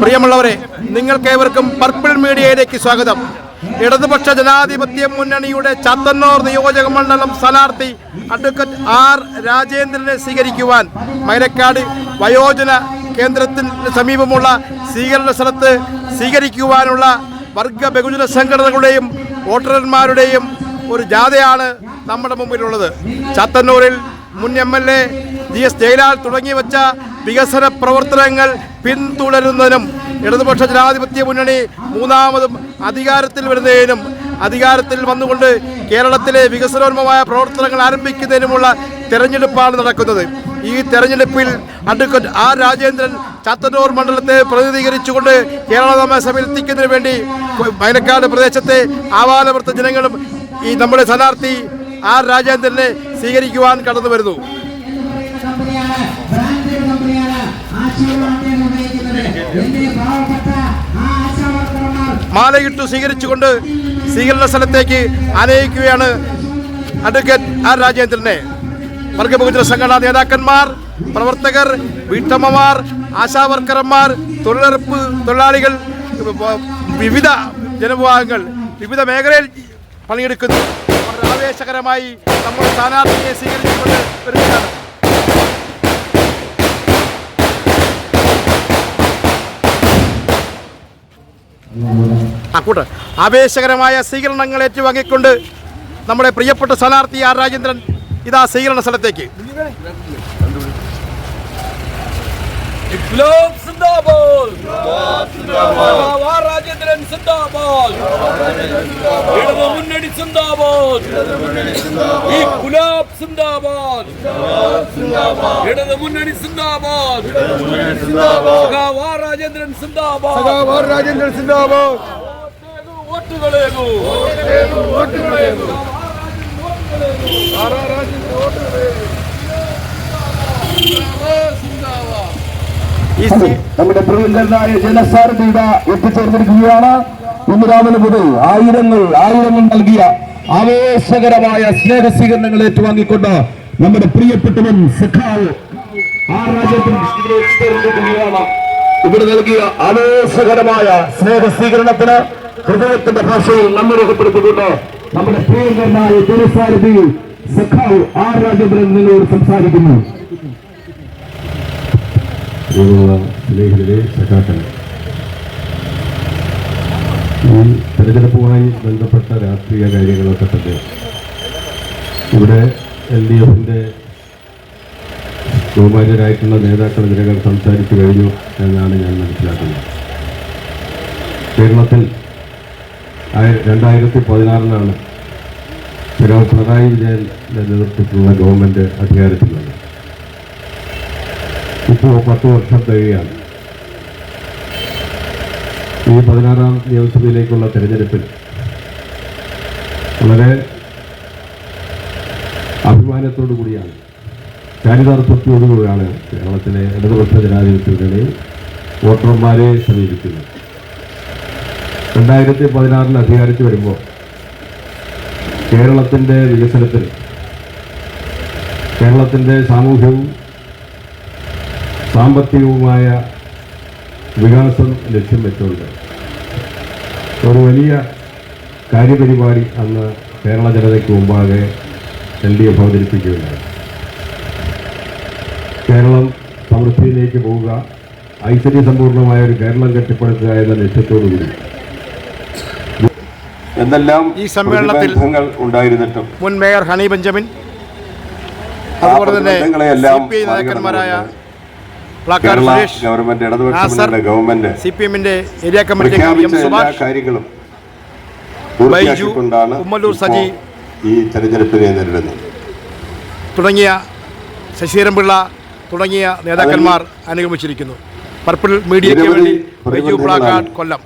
പ്രിയമുള്ളവരെ, നിങ്ങൾക്കേവർക്കും പർപ്പിൾ മീഡിയയിലേക്ക് സ്വാഗതം. ഇടതുപക്ഷ ജനാധിപത്യ മുന്നണിയുടെ ചാത്തന്നൂർ നിയോജക മണ്ഡലം സ്ഥാനാർത്ഥി അഡ്വക്കേറ്റ് ആർ രാജേന്ദ്രനെ സ്വീകരിക്കുവാൻ മൈലക്കാട് വയോജന കേന്ദ്രത്തിന് സമീപമുള്ള സ്വീകരണ സ്ഥലത്ത് സ്വീകരിക്കുവാനുള്ള വർഗ ബഹുജന സംഘടനകളുടെയും വോട്ടർമാരുടെയും ഒരു ജാഥയാണ് നമ്മുടെ മുമ്പിലുള്ളത്. ചാത്തന്നൂരിൽ മുൻ MLA GS ജയലാൽ തുടങ്ങി വെച്ച വികസന പ്രവർത്തനങ്ങൾ പിന്തുടരുന്നതിനും ഇടതുപക്ഷ ജനാധിപത്യ മുന്നണി മൂന്നാമതും അധികാരത്തിൽ വരുന്നതിനും അധികാരത്തിൽ വന്നുകൊണ്ട് കേരളത്തിലെ വികസനോന്മുഖമായ പ്രവർത്തനങ്ങൾ ആരംഭിക്കുന്നതിനുമുള്ള തെരഞ്ഞെടുപ്പാണ് നടക്കുന്നത്. ഈ തെരഞ്ഞെടുപ്പിൽ അഡ്വക്കേറ്റ് ആർ രാജേന്ദ്രൻ ചാത്തന്നൂർ മണ്ഡലത്തെ പ്രതിനിധീകരിച്ചുകൊണ്ട് കേരള നിയമസഭയിൽ എത്തിക്കുന്നതിന് വേണ്ടി മൈലക്കാട് പ്രദേശത്തെ ആവാലവൃത്ത ജനങ്ങളും ഈ നമ്മുടെ സ്ഥാനാർത്ഥി ആർ രാജേന്ദ്രനെ സ്വീകരിക്കുവാൻ കടന്നു വരുന്നു. മാലയിട്ടു സ്വീകരിച്ചുകൊണ്ട് സ്വീകരണ സ്ഥലത്തേക്ക് ആനയിക്കുകയാണ് അഡ്വക്കേറ്റ് ആർ രാജേന്ദ്രനെ. വർഗബഹുജന സംഘടനാ നേതാക്കന്മാർ, പ്രവർത്തകർ, വീട്ടമ്മമാർ, ആശാവർക്കർമാർ, തൊഴിലുറപ്പ് തൊഴിലാളികൾ, വിവിധ ജനവിഭാഗങ്ങൾ വിവിധ മേഖലയിൽ പണിയെടുക്കുന്നു. അവർ ആവേശകരമായി നമ്മുടെ സ്ഥാനാർത്ഥിയെ സ്വീകരിച്ചുകൊണ്ട് വരികയാണ്. ആവേശകരമായ സ്വീകരണങ്ങൾ ഏറ്റുവാങ്ങിക്കൊണ്ട് നമ്മുടെ പ്രിയപ്പെട്ട സ്ഥാനാർത്ഥി ആർ രാജേന്ദ്രൻ ഇതാ സ്വീകരണ സ്ഥലത്തേക്ക്. നമ്മുടെ പ്രിയങ്കരനായ ജനസാരഥിത എത്തിച്ചേർന്നിരിക്കുകയാണ്. ഇന്ന് രാവിലെ മുതൽ ആയിരങ്ങൾ നൽകിയ ആവേശകരമായ സ്നേഹസ്വീകരണങ്ങൾ ഏറ്റുവാങ്ങിക്കൊണ്ട് നമ്മുടെ പ്രിയപ്പെട്ടവൻ സഖാവ് ആർ രാജേന്ദ്രൻ ഇവിടെ നൽകിയ ആവേശകരമായ സ്നേഹസ്വീകരണത്തിന് ഹൃദയത്തിന്റെ ഭാഷയിൽ നന്ദി രേഖപ്പെടുത്തിക്കൊണ്ട് നമ്മുടെ പ്രിയങ്കരനായ ജനസാരഥി സഖാവ് ആർ രാജേന്ദ്രൻ നിങ്ങളോട് സംസാരിക്കുന്നു. സ്നേഹിതരെ, സഖാക്കളെ, ഈ തെരഞ്ഞെടുപ്പുമായി ബന്ധപ്പെട്ട രാഷ്ട്രീയ കാര്യങ്ങളൊക്കെ തന്നെ ഇവിടെ LDFന്റെ ബഹുമാന്യരായിട്ടുള്ള നേതാക്കൾ ഇതിനകം സംസാരിച്ചു കഴിഞ്ഞു എന്നാണ് ഞാൻ മനസ്സിലാക്കുന്നത്. കേരളത്തിൽ 2016 പിണറായി വിജയന്റെ നേതൃത്വത്തിലുള്ള ഗവൺമെൻറ് അധികാരത്തിൽ വന്നു. ഇപ്പോൾ 10 വർഷം കഴിയുകയാണ്. ഈ 16ാം നിയമസഭയിലേക്കുള്ള തെരഞ്ഞെടുപ്പിൽ വളരെ അഭിമാനത്തോടു കൂടിയാണ്, ചാരിതാർത്ഥ്യത്തോടുകൂടിയാണ് കേരളത്തിലെ ഇടതുപക്ഷ ജനാധിപത്യത്തിലെ വോട്ടർമാരെ സമീപിക്കുന്നത്. 2016 അധികാരത്തിൽ വരുമ്പോൾ കേരളത്തിൻ്റെ വികസനത്തിൽ, കേരളത്തിൻ്റെ സാമൂഹ്യവും സാമ്പത്തികവുമായ വികാസം ലക്ഷ്യം വെച്ചുകൊണ്ട് ഒരു വലിയ കാര്യപരിപാടി അന്ന് കേരള ജനതയ്ക്ക് മുമ്പാകെ LDF അവതരിപ്പിക്കുകയുണ്ടായി. കേരളം സമൃദ്ധിയിലേക്ക് പോവുക, ഐശ്വര്യസമ്പൂർണമായ ഒരു കേരളം കെട്ടിപ്പടുക്കുക എന്ന ലക്ഷ്യത്തോടുകൂടി എന്തെല്ലാം ഈ സമ്മേളനത്തിൽ ഉണ്ടായിരുന്നിട്ടും മുൻ മേയർ ഹണി ബെഞ്ചമിൻ, അതുപോലെ തന്നെ CPI നേതാക്കന്മാരായ CPMന്റെ ഏരിയ കമ്മിറ്റി കാര്യങ്ങളും ഉമ്മല്ലൂർ സജി ഈ തെരഞ്ഞെടുപ്പിനെ നേരിടുന്നു തുടങ്ങിയ ശശീരൻപിള്ള തുടങ്ങിയ നേതാക്കന്മാർ അനുഗമിച്ചിരിക്കുന്നു. പർപ്പിൾ മീഡിയയ്ക്ക് വേണ്ടി ബൈജു പ്ലാക്കാട്, കൊല്ലം.